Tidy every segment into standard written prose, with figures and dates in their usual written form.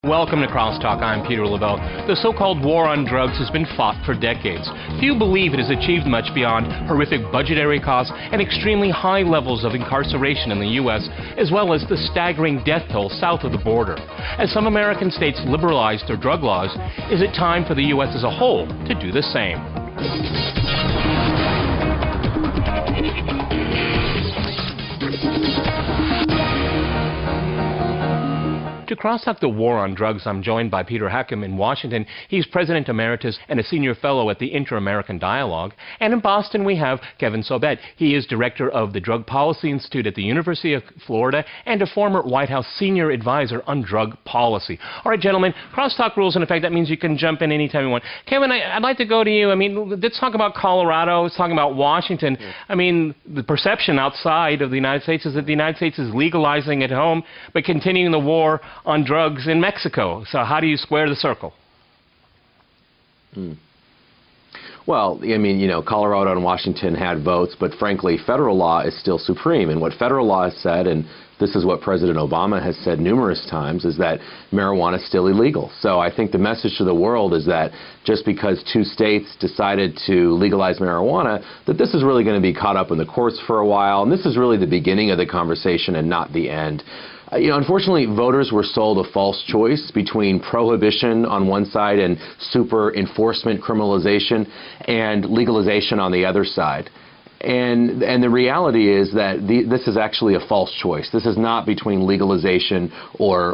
Welcome to CrossTalk. I'm Peter LaBelle. The so-called war on drugs has been fought for decades. Few believe it has achieved much beyond horrific budgetary costs and extremely high levels of incarceration in the U.S., as well as the staggering death toll south of the border. As some American states liberalize their drug laws, is it time for the U.S. as a whole to do the same? To CrossTalk the War on Drugs, I'm joined by Peter Hackham in Washington. He's President Emeritus and a Senior Fellow at the Inter-American Dialogue. And in Boston, we have Kevin Sabet. He is Director of the Drug Policy Institute at the University of Florida and a former White House Senior Advisor on Drug Policy. All right, gentlemen, CrossTalk rules in effect. That means you can jump in anytime you want. Kevin, I'd like to go to you. I mean, let's talk about Colorado. Let's talk about Washington. Yeah. I mean, the perception outside of the United States is that the United States is legalizing at home, but continuing the war on drugs in Mexico. So how do you square the circle? Well, I mean, you know, Colorado and Washington had votes, but frankly, federal law is still supreme. And what federal law has said, and this is what President Obama has said numerous times, is that marijuana is still illegal. So I think the message to the world is that just because two states decided to legalize marijuana, that this is really going to be caught up in the courts for a while. And this is really the beginning of the conversation and not the end. You know, unfortunately, voters were sold a false choice between prohibition on one side and super enforcement criminalization and legalization on the other side. And the reality is that this is actually a false choice. This is not between legalization or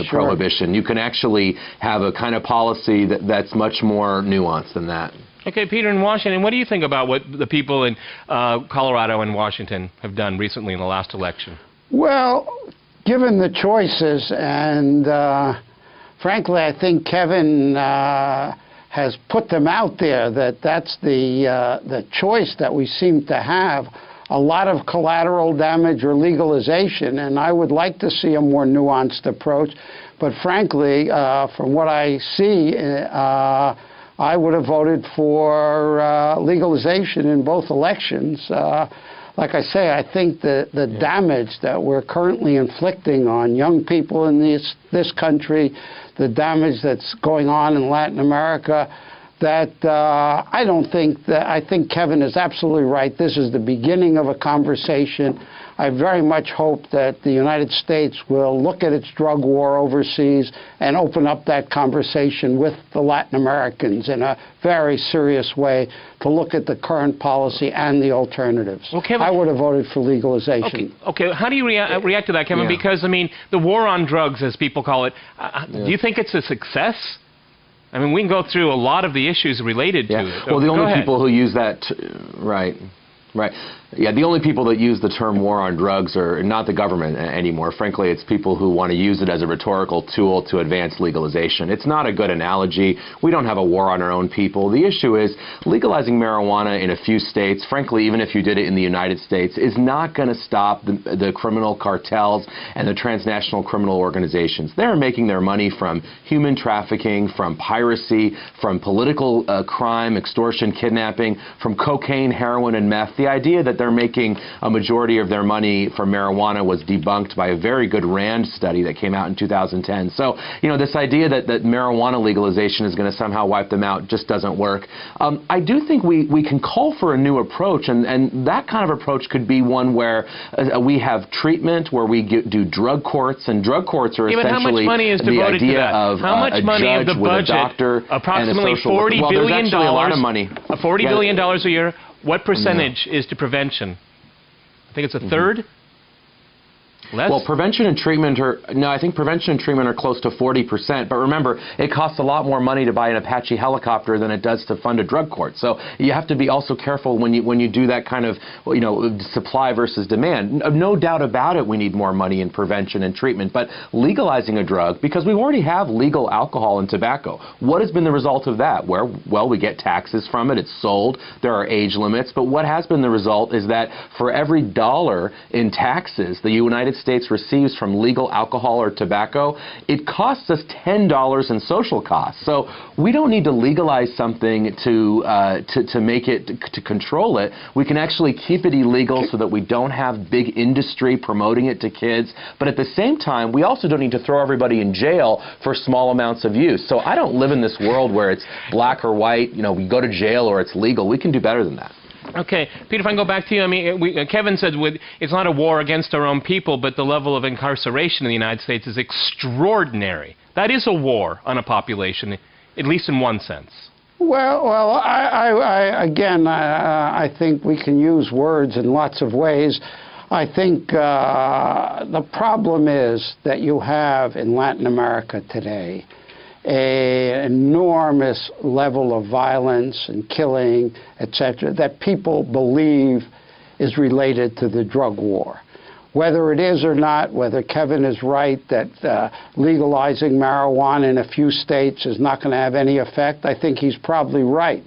prohibition. You can actually have a kind of policy that's much more nuanced than that. Okay, Peter, in Washington, what do you think about what the people in Colorado and Washington have done recently in the last election? Well, given the choices, and frankly, I think Kevin has put them out there, that's the choice that we seem to have, a lot of collateral damage or legalization, and I would like to see a more nuanced approach. But frankly, from what I see, I would have voted for legalization in both elections. Like I say, I think the damage that we're currently inflicting on young people in this country, the damage that's going on in Latin America, that I think Kevin is absolutely right. This is the beginning of a conversation. I very much hope that the United States will look at its drug war overseas and open up that conversation with the Latin Americans in a very serious way to look at the current policy and the alternatives. Well, Kevin, I would have voted for legalization. Okay. How do you react to that, Kevin? Yeah. Because, I mean, the war on drugs, as people call it, do you think it's a success? I mean, we can go through a lot of the issues related to it. So well, the only people who use that, right. Yeah, the only people that use the term war on drugs are not the government anymore. Frankly, it's people who want to use it as a rhetorical tool to advance legalization. It's not a good analogy. We don't have a war on our own people. The issue is legalizing marijuana in a few states, frankly, even if you did it in the United States, is not going to stop the criminal cartels and the transnational criminal organizations. They're making their money from human trafficking, from piracy, from political crime, extortion, kidnapping, from cocaine, heroin, and meth. The idea that they're making a majority of their money from marijuana was debunked by a very good RAND study that came out in 2010. So, you know, this idea that marijuana legalization is going to somehow wipe them out just doesn't work. I do think we can call for a new approach, and that kind of approach could be one where we have treatment, where we do drug courts, and drug courts are essentially how much money is the idea of how much a money judge of the with budget, a doctor approximately and a social $40 well, billion. There's actually a lot of money. $40 billion a year. What percentage is to prevention? I think it's a third? Less? Well, prevention and treatment I think prevention and treatment are close to 40%. But remember, it costs a lot more money to buy an Apache helicopter than it does to fund a drug court. So you have to be also careful when you do that kind of, you know, supply versus demand. No doubt about it, we need more money in prevention and treatment. But legalizing a drug, because we already have legal alcohol and tobacco, what has been the result of that? Well, we get taxes from it. It's sold. There are age limits. But what has been the result is that for every dollar in taxes, the United States receives from legal alcohol or tobacco, it costs us $10 in social costs. So we don't need to legalize something to make it, to control it. We can actually keep it illegal so that we don't have big industry promoting it to kids. But at the same time, we also don't need to throw everybody in jail for small amounts of use. So I don't live in this world where it's black or white, you know, we go to jail or it's legal. We can do better than that. Okay, Peter, if I can go back to you, I mean, Kevin said it's not a war against our own people, but the level of incarceration in the United States is extraordinary. That is a war on a population, at least in one sense. Well, I think we can use words in lots of ways. I think the problem is that you have in Latin America today an enormous level of violence and killing, etc., that people believe is related to the drug war. Whether it is or not, whether Kevin is right that legalizing marijuana in a few states is not going to have any effect, I think he's probably right.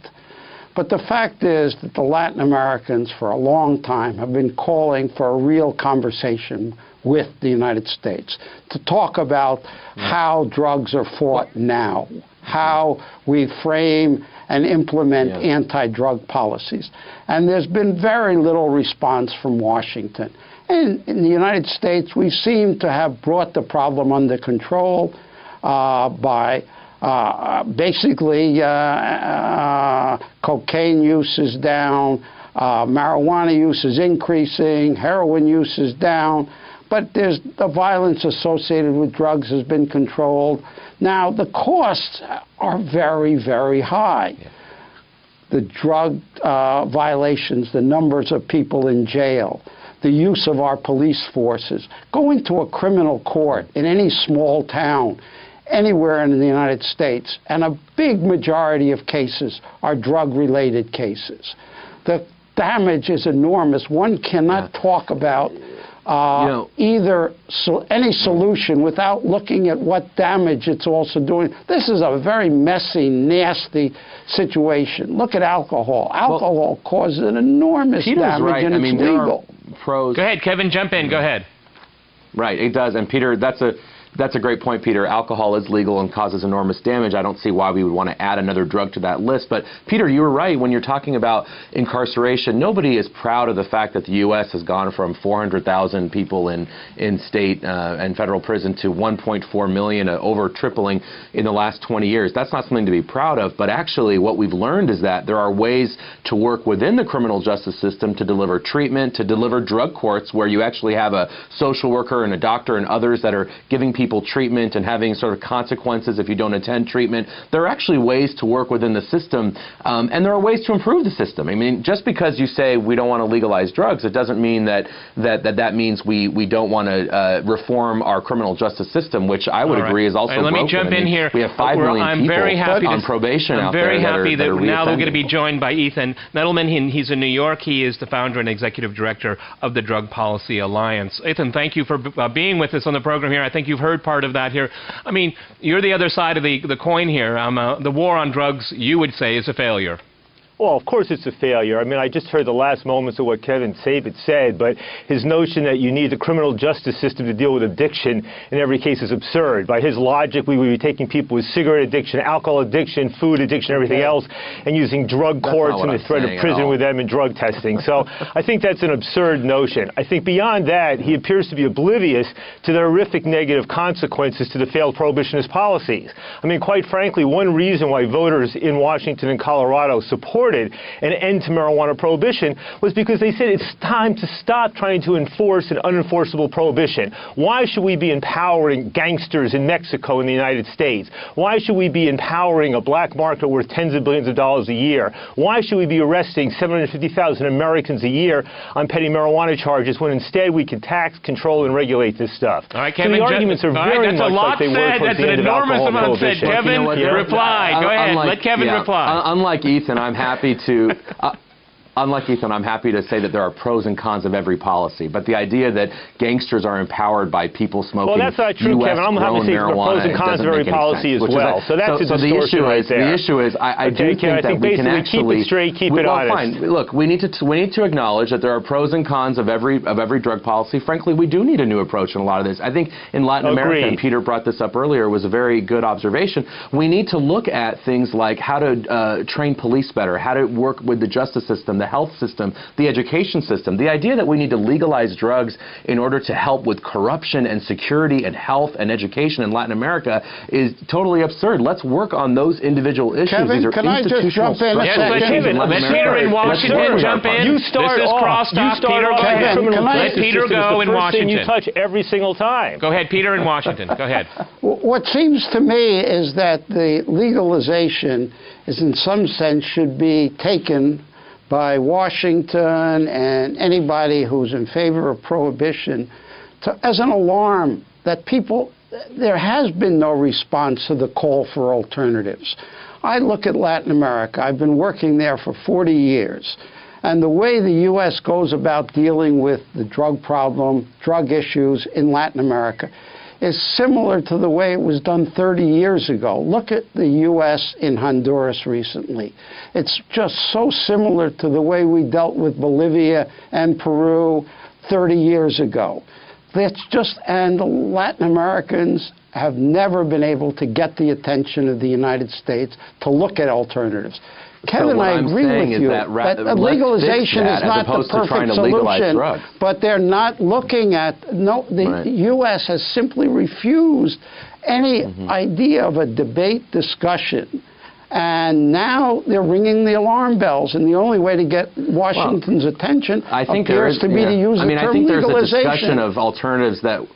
But the fact is that the Latin Americans for a long time have been calling for a real conversation with the United States to talk about how drugs are fought now, how we frame and implement anti-drug policies. And there's been very little response from Washington. And in the United States, we seem to have brought the problem under control by basically cocaine use is down, marijuana use is increasing, heroin use is down, but the violence associated with drugs has been controlled. Now, the costs are very, very high. The drug violations, the numbers of people in jail, the use of our police forces, going to a criminal court in any small town, anywhere in the United States, and a big majority of cases are drug-related cases. The damage is enormous. One cannot talk about any solution without looking at what damage it's also doing. This is a very messy, nasty situation. Look at alcohol. Alcohol causes an enormous damage, and it's legal. Pros. Go ahead, Kevin, jump in. Go ahead. Right, it does. And Peter, that's a great point, Peter. Alcohol is legal and causes enormous damage. I don't see why we would want to add another drug to that list. But, Peter, you were right. When you're talking about incarceration, nobody is proud of the fact that the U.S. has gone from 400,000 people in state and federal prison to 1.4 million, over tripling in the last 20 years. That's not something to be proud of. But actually, what we've learned is that there are ways to work within the criminal justice system to deliver treatment, to deliver drug courts where you actually have a social worker and a doctor and others that are giving people treatment and having sort of consequences if you don't attend treatment. There are actually ways to work within the system, and there are ways to improve the system. I mean, just because you say we don't want to legalize drugs, it doesn't mean that means we don't want to reform our criminal justice system, which I would agree is also broken. Let me jump in here. We have 5 million people on probation out there. I'm very happy that now we're going to be reoffending. joined by Ethan Nettleman. He's in New York. He is the founder and executive director of the Drug Policy Alliance. Ethan, thank you for being with us on the program here. I think you've heard part of that here. I mean, you're the other side of the coin here. The war on drugs, you would say, is a failure. Well, of course it's a failure. I mean, I just heard the last moments of what Kevin Sabet said, but his notion that you need the criminal justice system to deal with addiction in every case is absurd. By his logic, we would be taking people with cigarette addiction, alcohol addiction, food addiction, everything else, and using drug courts and the threat of prison with them and drug testing. So I think that's an absurd notion. I think beyond that, he appears to be oblivious to the horrific negative consequences to the failed prohibitionist policies. I mean, quite frankly, one reason why voters in Washington and Colorado supported an end to marijuana prohibition was because they said it's time to stop trying to enforce an unenforceable prohibition. Why should we be empowering gangsters in Mexico and the United States? Why should we be empowering a black market worth tens of billions of dollars a year? Why should we be arresting 750,000 Americans a year on petty marijuana charges when instead we can tax, control, and regulate this stuff? All right, Kevin, so the arguments are very much like they were towards the end of alcohol prohibition. Kevin, reply. Go ahead. Let Kevin reply. Unlike Ethan, I'm happy to... unlike Ethan, I'm happy to say that there are pros and cons of every policy. But the idea that gangsters are empowered by people smoking well, that's not true, Kevin. I'm happy to say there are pros and cons of every policy as well. So that's a distortion right there. The issue is, I do think that we can actually keep it straight, keep it honest. Fine. Look, we need to acknowledge that there are pros and cons of every drug policy. Frankly, we do need a new approach in a lot of this. I think in Latin America, and Peter brought this up earlier, was a very good observation. We need to look at things like how to train police better, how to work with the justice system, the health system, the education system. The idea that we need to legalize drugs in order to help with corruption and security and health and education in Latin America is totally absurd. Let's work on those individual issues. Kevin, can I just jump in a second? Let Peter in Washington jump in. You start this is off. CrossTalk. Peter, Let Peter go in Washington. You touch every single time. Go ahead, Peter in Washington. Go ahead. What seems to me is that the legalization is in some sense should be taken by Washington and anybody who's in favor of prohibition as an alarm that there has been no response to the call for alternatives. I look at Latin America. I've been working there for 40 years. And the way the U.S. goes about dealing with the drug problem, drug issues in Latin America, is similar to the way it was done 30 years ago. Look at the U.S. in Honduras recently. It's just so similar to the way we dealt with Bolivia and Peru 30 years ago. And the Latin Americans have never been able to get the attention of the United States to look at alternatives. Kevin, I agree with you that legalization is not the perfect solution, but they're not looking at, the U.S. has simply refused any idea of a debate discussion. And now they're ringing the alarm bells, and the only way to get Washington's attention appears to be to use the term legalization. I think there's a discussion of alternatives that,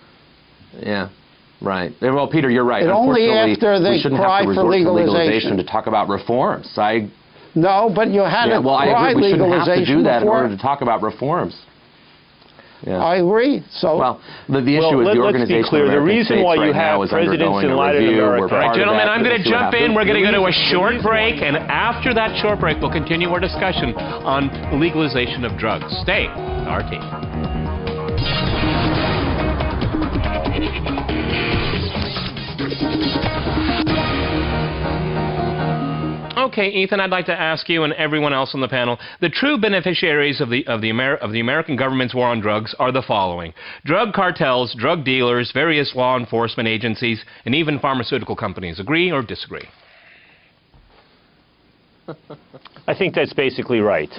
right. Well, Peter, you're right. Only after they cry for legalization to talk about reforms. No, but you had to try legalization. We shouldn't have to do that in order to talk about reforms. I agree. So, the issue is the Organization let's be clear. The reason why you have presidents in Latin America. All right, gentlemen, I'm going to jump in. We're going to go to a short break, and after that short break, we'll continue our discussion on legalization of drugs. Stay with RT. Okay, Ethan, I'd like to ask you and everyone else on the panel, the true beneficiaries of the American government's war on drugs are the following: drug cartels, drug dealers, various law enforcement agencies, and even pharmaceutical companies. Agree or disagree? I think that's basically right.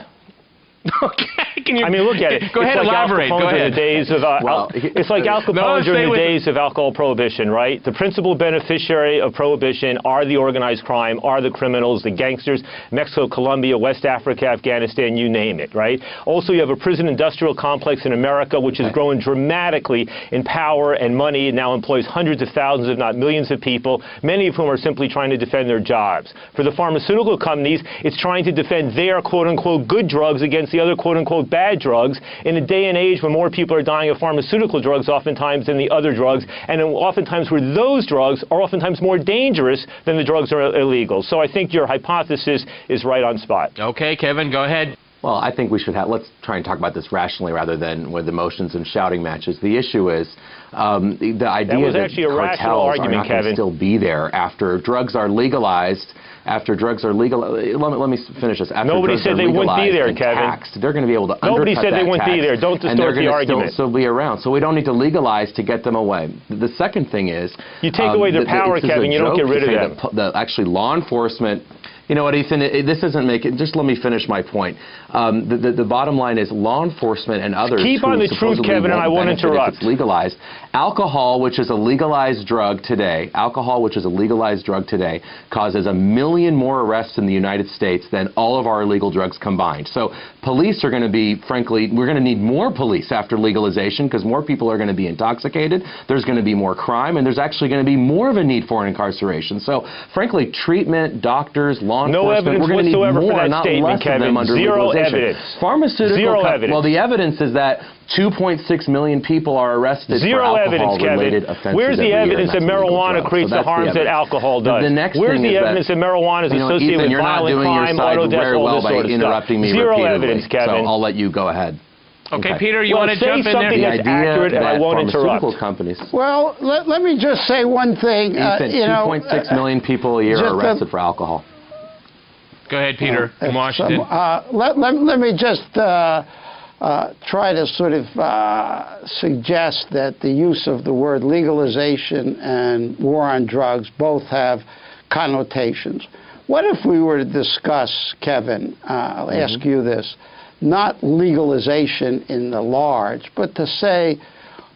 Okay. Can you, look at it. Go ahead, elaborate. Go ahead. It's like Al Capone during the days of alcohol prohibition, right? The principal beneficiary of prohibition are the organized crime, are the criminals, the gangsters, Mexico, Colombia, West Africa, Afghanistan, you name it, right? Also, you have a prison industrial complex in America, which has grown dramatically in power and money, and now employs hundreds of thousands, if not millions of people, many of whom are simply trying to defend their jobs. For the pharmaceutical companies, it's trying to defend their quote-unquote good drugs against the other quote-unquote bad drugs in a day and age when more people are dying of pharmaceutical drugs oftentimes than the other drugs, and oftentimes where those drugs are oftentimes more dangerous than the drugs are illegal. So I think your hypothesis is right on spot. Okay, Kevin, go ahead. Well, I think we should let's try and talk about this rationally rather than with emotions and shouting matches. The issue is the idea that cartels are not going to still be there after drugs are legalized. After drugs are legal, let me finish this. After Nobody said they wouldn't be there, Kevin. Taxed, they're going to be able to Nobody said they wouldn't be there. Don't distort the argument. Still be around. So we don't need to legalize to get them away. The second thing is you take away their power, Kevin. You don't get rid of them. Actually, law enforcement. You know what, Ethan, this doesn't make it. Just let me finish my point. The bottom line is law enforcement and others. Keep on the truth, Kevin, and I won't interrupt. If it's legalized. Alcohol, which is a legalized drug today, causes 1 million more arrests in the United States than all of our illegal drugs combined. So police are going to be, frankly, we're going to need more police after legalization because more people are going to be intoxicated. There's going to be more crime, and there's actually going to be more of a need for incarceration. So, frankly, treatment, doctors, law enforcement, we're going to need more, not less of them under legalization. Zero evidence. Pharmaceutical Zero evidence. Well, the evidence is that 2.6 million people are arrested for alcohol-related offenses. Where's the evidence that marijuana creates the harms that alcohol does? Where's the evidence that marijuana is associated with violent crime, auto death, all this sort of stuff? Zero evidence, Kevin. So I'll let you go ahead. Okay, Peter, you want to jump in there? Say something that's accurate, and I won't interrupt. Companies. Well, let me just say one thing. Ethan, 2.6 million people a year are arrested for alcohol. Go ahead, Peter, in Washington. Let me just try to sort of suggest that the use of the word legalization and war on drugs both have connotations. What if we were to discuss, Kevin, I'll ask you this, not legalization in the large, but to say,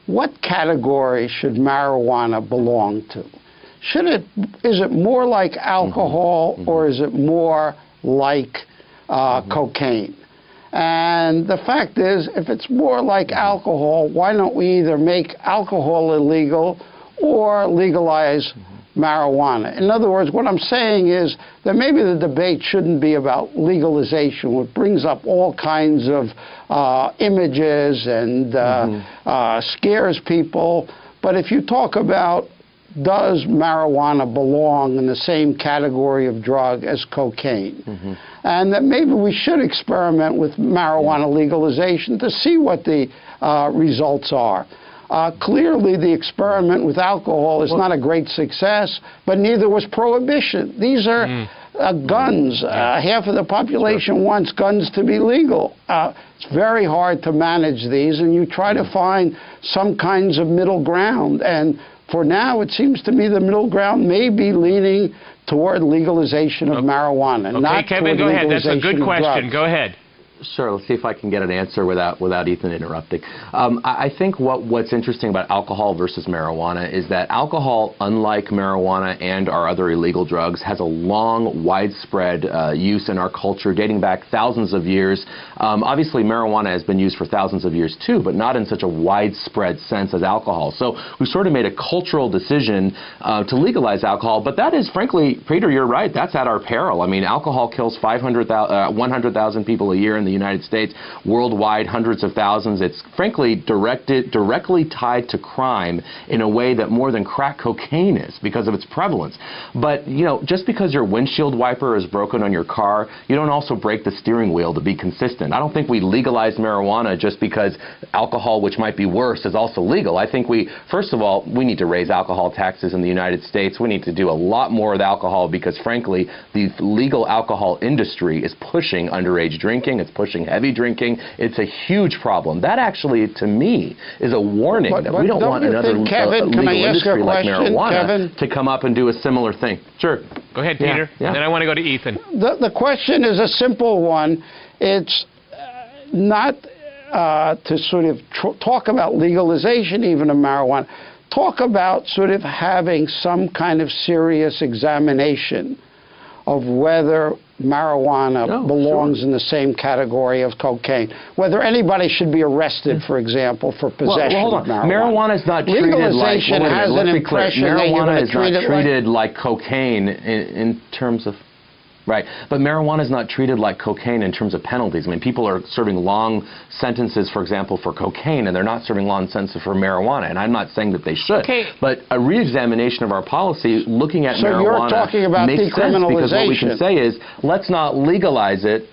what category should marijuana belong to? Is it more like alcohol, or is it more like cocaine? And the fact is, if it's more like alcohol, why don't we either make alcohol illegal or legalize marijuana? In other words, what I'm saying is that maybe the debate shouldn't be about legalization, which brings up all kinds of images and scares people. But if you talk about, does marijuana belong in the same category of drug as cocaine? And that maybe we should experiment with marijuana legalization to see what the results are. Clearly, the experiment with alcohol is not a great success, but neither was prohibition. These are guns. Half of the population wants guns to be legal. It's very hard to manage these, and you try to find some kinds of middle ground. And for now, it seems to me the middle ground may be leaning toward legalization of marijuana, not Kevin, go ahead. That's a good question. Go ahead. Sure. Let's see if I can get an answer without Ethan interrupting. I think what's interesting about alcohol versus marijuana is that alcohol, unlike marijuana and our other illegal drugs, has a long, widespread use in our culture dating back thousands of years. Obviously, marijuana has been used for thousands of years too, but not in such a widespread sense as alcohol. So we sort of made a cultural decision to legalize alcohol, but that is, frankly, Peter, you're right, that's at our peril. I mean, alcohol kills 100,000 people a year in the United States, worldwide hundreds of thousands. It's frankly directly tied to crime in a way that more than crack cocaine is because of its prevalence. But, you know, just because your windshield wiper is broken on your car, you don't also break the steering wheel to be consistent. I don't think we legalize marijuana just because alcohol, which might be worse, is also legal. I think first of all, we need to raise alcohol taxes in the United States. We need to do a lot more with alcohol because, frankly, the legal alcohol industry is pushing underage drinking. It's pushing heavy drinking. It's a huge problem. That actually, to me, is a warning that we don't want another legal industry like marijuana to come up and do a similar thing. Sure. Go ahead, Peter. Yeah. Then I want to go to Ethan. The question is a simple one. It's not to sort of talk about legalization even of marijuana. Talk about sort of having some kind of serious examination of whether marijuana belongs in the same category of cocaine. Whether anybody should be arrested, for example, for possession of marijuana. Marijuana is not treated legalization like, has an impression marijuana is not treated like cocaine in terms of... Right, but marijuana is not treated like cocaine in terms of penalties. I mean, people are serving long sentences, for example, for cocaine, and they're not serving long sentences for marijuana, and I'm not saying that they should. Okay. But a re-examination of our policy, looking at marijuana, you're talking about makes sense because what we can say is, let's not legalize it.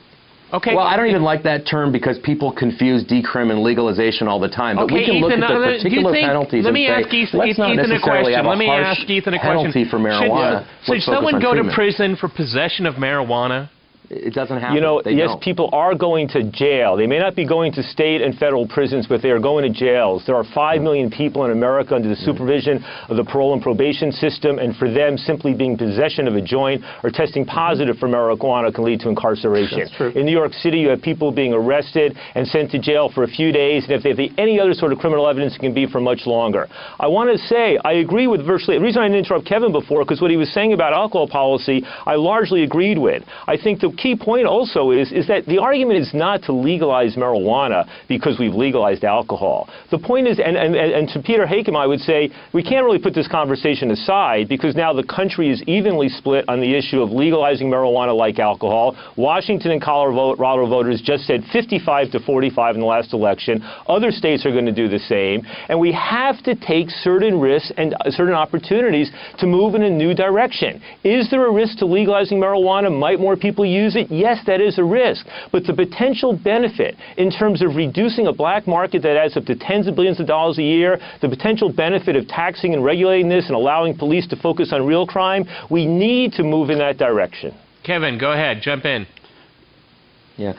Okay. Well, I don't even like that term because people confuse decrim and legalization all the time. But we can look at the particular penalties and say, let's not necessarily have a harsh penalty for marijuana. Should someone go to prison for possession of marijuana? It doesn't happen. You know, yes, people are going to jail. They may not be going to state and federal prisons, but they are going to jails. There are 5 million people in America under the supervision of the parole and probation system, and for them, simply being possession of a joint or testing positive for marijuana can lead to incarceration. That's true. In New York City, you have people being arrested and sent to jail for a few days, and if they have any other sort of criminal evidence, it can be for much longer. I want to say, I agree with virtually, the reason I didn't interrupt Kevin before, because what he was saying about alcohol policy, I largely agreed with. I think the key point also is that the argument is not to legalize marijuana because we've legalized alcohol. The point is, and to Peter Hakim, I would say, we can't really put this conversation aside because now the country is evenly split on the issue of legalizing marijuana like alcohol. Washington and Colorado voters just said 55 to 45 in the last election. Other states are going to do the same. And we have to take certain risks and certain opportunities to move in a new direction. Is there a risk to legalizing marijuana? Might more people use it? Yes, that is a risk. But the potential benefit in terms of reducing a black market that adds up to tens of billions of dollars a year, the potential benefit of taxing and regulating this and allowing police to focus on real crime, we need to move in that direction. Kevin, go ahead. Jump in. Yeah.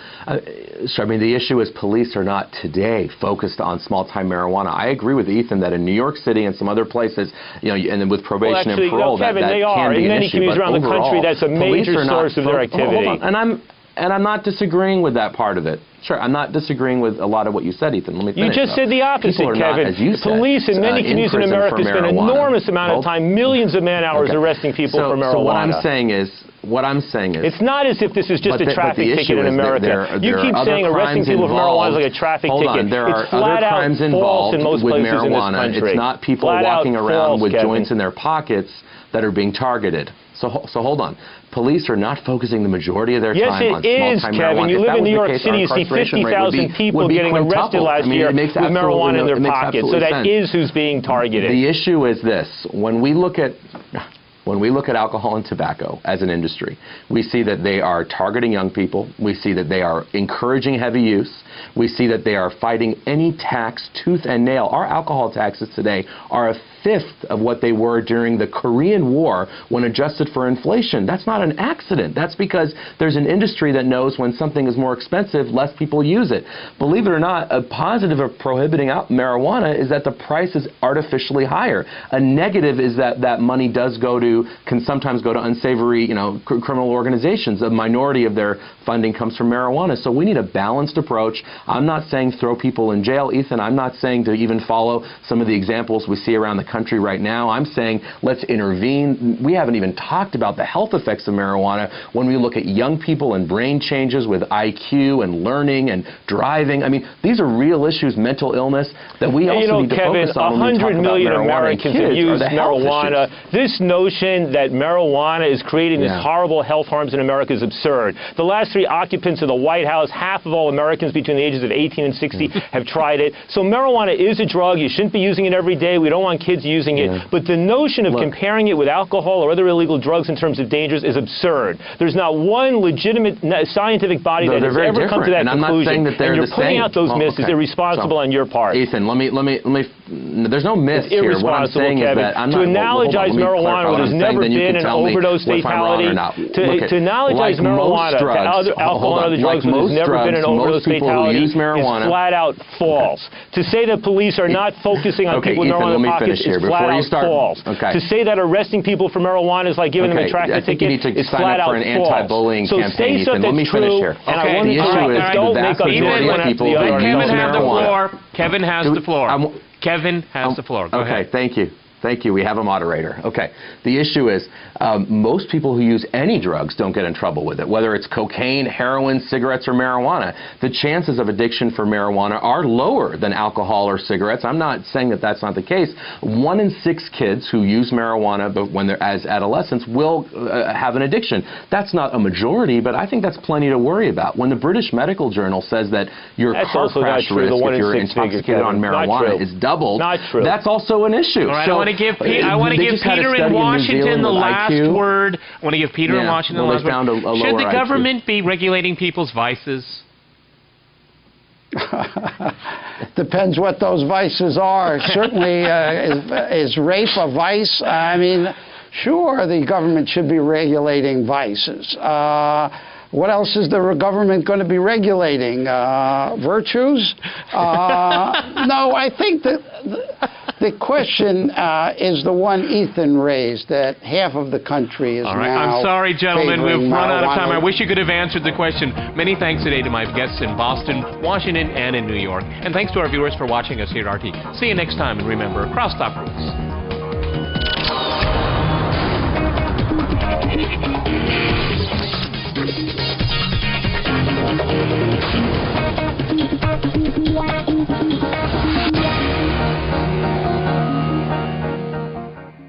So, I mean, the issue is police are not today focused on small-time marijuana. I agree with Ethan that in New York City and some other places, you know, and then with probation and parole, Kevin, that they can are. be In an many issue. communities around the country, that's a major source of their activity. Hold on. And I'm not disagreeing with that part of it. Sure, I'm not disagreeing with a lot of what you said, Ethan. Let me finish. You just said the opposite, Kevin. The police in many communities in America spend an enormous amount of time, millions of man-hours arresting people for marijuana. So what I'm saying is, it's not as if this is just a traffic ticket in America. You keep saying arresting people for marijuana is like a traffic ticket. There are it's flat other crimes out false involved in most with places marijuana. in this country. It's not people walking around with joints in their pockets that are being targeted. So hold on. Police are not focusing the majority of their time on small-time marijuana. Kevin. You live in New York City, you see 50,000 people getting arrested last year with marijuana in their pockets. So that is who's being targeted. The issue is this. When we look at alcohol and tobacco as an industry, we see that they are targeting young people. We see that they are encouraging heavy use. We see that they are fighting any tax tooth and nail. Our alcohol taxes today are a fifth of what they were during the Korean War when adjusted for inflation. That's not an accident. That's because there's an industry that knows when something is more expensive, less people use it. Believe it or not, a positive of prohibiting marijuana is that the price is artificially higher. A negative is that that money can sometimes go to unsavory, criminal organizations. A minority of their funding comes from marijuana. So we need a balanced approach. I'm not saying throw people in jail, Ethan. I'm not saying to even follow some of the examples we see around the country right now. I'm saying let's intervene. We haven't even talked about the health effects of marijuana when we look at young people and brain changes with IQ and learning and driving. I mean, these are real issues, mental illness, that we also need to focus on when we talk about marijuana. 100 million Americans have used marijuana. This notion that marijuana is creating these horrible health harms in America is absurd. The last 3 occupants of the White House, half of all Americans between the ages of 18 and 60 have tried it. So marijuana is a drug. You shouldn't be using it every day. We don't want kids using it. But the notion of comparing it with alcohol or other illegal drugs in terms of dangers is absurd. There's not one legitimate scientific body that has ever come to that conclusion. And you're putting out those myths is irresponsible on your part. Ethan, let me. There's no myth here. What I'm saying is that I'm not. To analogize marijuana where there's never been an overdose fatality, to analogize marijuana to alcohol and other drugs where there's never been an overdose fatality is flat out false. To say that police are not focusing on people with marijuana in their pockets is flat out false. To say that arresting people for marijuana is like giving them a traffic ticket is flat out false. So say something that's true, and I want to correct. Don't make up your people. Kevin has the floor. Kevin has the floor. Kevin has the floor. Go ahead. Thank you. Thank you. We have a moderator. Okay. The issue is most people who use any drugs don't get in trouble with it, whether it's cocaine, heroin, cigarettes, or marijuana. The chances of addiction for marijuana are lower than alcohol or cigarettes. I'm not saying that that's not the case. 1 in 6 kids who use marijuana but when they're as adolescents will have an addiction. That's not a majority, but I think that's plenty to worry about. When the British Medical Journal says that your car crash risk if you're intoxicated on marijuana is doubled, that's also an issue. Right, I want to give Peter in Washington the last word. I want to give Peter in Washington the last word. Should the government be regulating people's vices? Depends what those vices are. Certainly, is rape a vice? I mean, sure, the government should be regulating vices. What else is the government going to be regulating? Virtues? No, I think that the question is the one Ethan raised, that half of the country is now. I'm sorry, gentlemen, we've run out of time. I wish you could have answered the question. Many thanks today to my guests in Boston, Washington, and in New York. And thanks to our viewers for watching us here at RT. See you next time, and remember, CrossTalk rules.